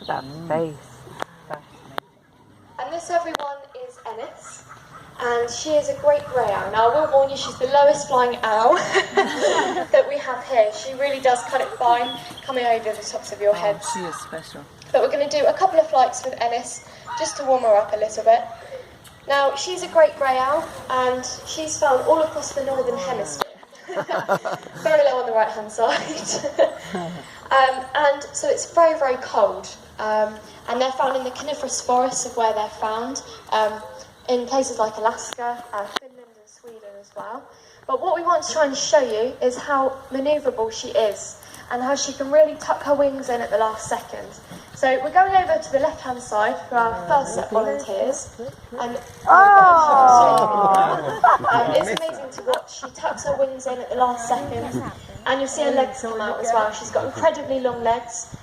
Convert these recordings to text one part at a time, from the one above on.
that face. And this, everyone, is Ennis. And she is a great grey owl. Now, I will warn you, she's the lowest flying owl that we have here. She really does cut it fine, coming over the tops of your heads. She is special. But we're going to do a couple of flights with Ennis, just to warm her up a little bit. Now, she's a great grey owl, and she's found all across the northern hemisphere. Very low on the right-hand side. And so it's very, very cold. And they're found in the coniferous forests of where they're found. In places like Alaska, Finland and Sweden as well. But what we want to try and show you is how manoeuvrable she is and how she can really tuck her wings in at the last second. So we're going over to the left-hand side for our first set of volunteers. And it's amazing to watch. She tucks her wings in at the last second and you'll see her legs come out as well. She's got incredibly long legs.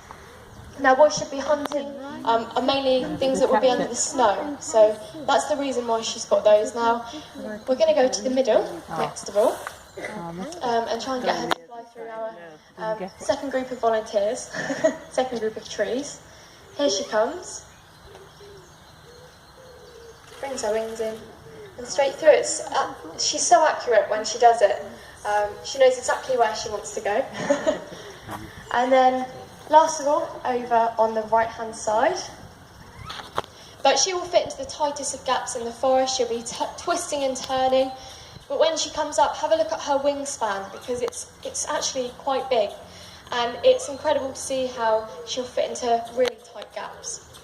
Now, what she'll be hunting are mainly things that will be under the snow, so that's the reason why she's got those. Now, we're going to go to the middle, next of all, and try and get her to fly through our second group of volunteers, second group of trees. Here she comes. Brings her wings in and straight through. She's so accurate when she does it. She knows exactly where she wants to go. And then, last of all, over on the right-hand side. But she will fit into the tightest of gaps in the forest. She'll be twisting and turning. But when she comes up, have a look at her wingspan, because it's actually quite big. And it's incredible to see how she'll fit into really tight gaps.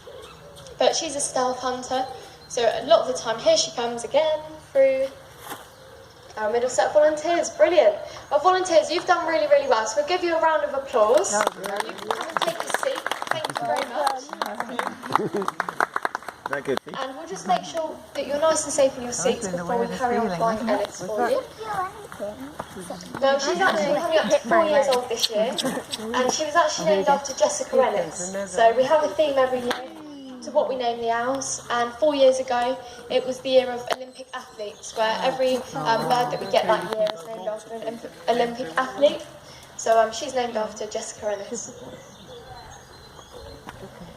But she's a stealth hunter, so a lot of the time, here she comes again through our middle set of volunteers. Brilliant. Well, volunteers, you've done really, really well. So we'll give you a round of applause. You can come and take a seat. Thank you very much. That good. And we'll just make sure that you're nice and safe in your seats before we carry on flying Ennis for you. Now, she's actually coming up to 4 years old this year, and she was actually named after Jessica Ennis. So we have a theme every year to what we name the owls, and 4 years ago it was the year of Olympic athletes, where every bird that we get that year is named after an Olympic athlete. So she's named after Jessica Ennis.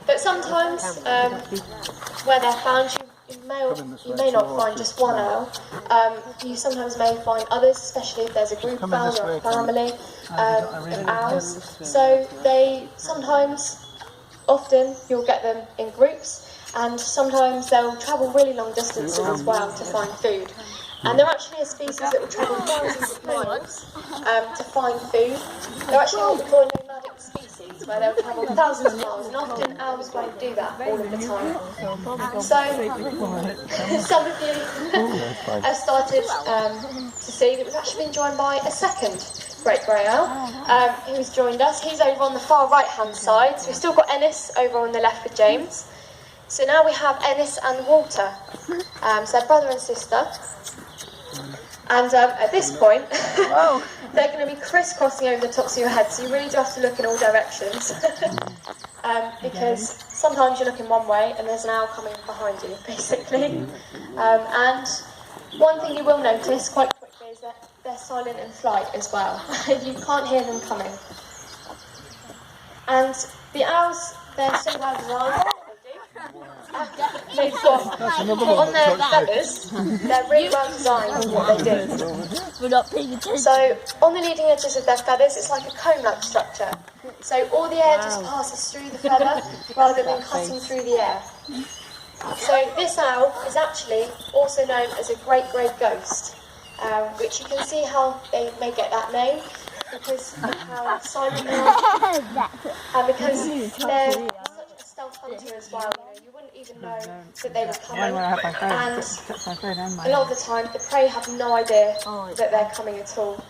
But sometimes where they're found, you may not find just one owl. You sometimes may find others, especially if there's a group found or a family of owls. So they sometimes, often, you'll get them in groups, and sometimes they'll travel really long distances as well to find food. And they're actually a species that will travel thousands of miles to find food. They're actually what we call a nomadic species, where they'll travel thousands of miles, and often owls won't do that all of the time. So, some of you have started to see that we've actually been joined by a second great grey owl who's joined us. He's over on the far right-hand side, so we've still got Ennis over on the left with James. So now we have Ennis and Walter, so they're brother and sister. And at this point, they're going to be crisscrossing over the tops of your head, so you really do have to look in all directions. Because sometimes you look in one way and there's an owl coming behind you, basically. And one thing you will notice quite quickly is that they're silent in flight as well. You can't hear them coming. And the owls, they're so well designed. They've got, on their feathers, they're really well designed in what they do. So, on the leading edges of their feathers, it's like a comb-like structure. So, all the air just passes through the feather rather than cutting through the air. So, this owl is actually also known as a great grey ghost, which you can see how they may get that name, because of how silent they are, and because they're such a stealth hunter as well. You wouldn't even know that they were coming, and a lot of the time the prey have no idea that they're coming at all.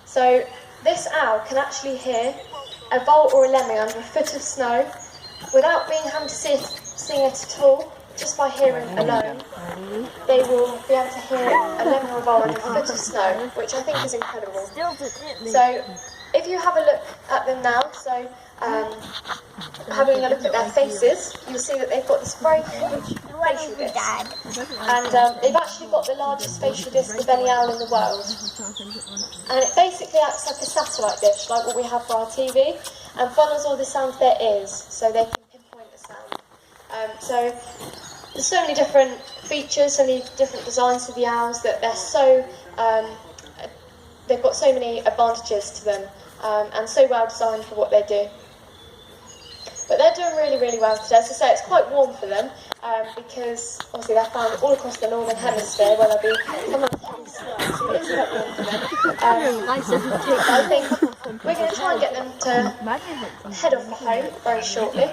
So this owl can actually hear a vole or a lemming under a foot of snow without being having to see it at all. Just by hearing alone, they will be able to hear a lemming or a vole under a foot of snow, which I think is incredible. So if you have a look at them now, so having a look at their faces, you'll see that they've got this very huge facial disc. And they've actually got the largest facial disc of any owl in the world. And it basically acts like a satellite dish, like what we have for our TV, and funnels all the sound to their ears, so they can pinpoint the sound. So there's so many different features, so many different designs to the owls that they're so they've got so many advantages to them, and so well designed for what they do. But they're doing really, really well today. As I say, it's quite warm for them, because obviously they're found all across the northern hemisphere, where they'll be sometimes heavy snow, so it's quite warm for them. I think we're going to try and get them to head off for home very shortly.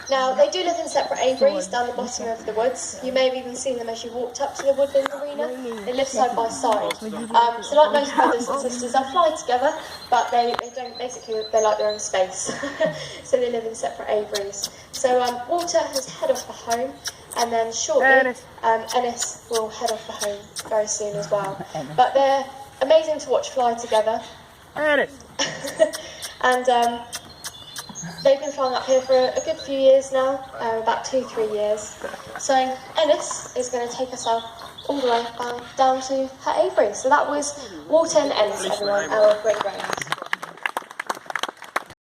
Now, they do live in separate aviaries down the bottom of the woods. You may have even seen them as you walked up to the woodland arena. They live side by side. So like most brothers and sisters, they fly together, but they don't, basically, they like their own space. So they live in separate aviaries. So Walter has head off for home, and then shortly, Ennis will head off for home very soon as well. But they're amazing to watch fly together. And they've been flying up here for a good few years now, about 2-3 years. So Ennis is going to take herself all the way down to her aviary. So that was Walter and Ennis, everyone, our great-grandmas.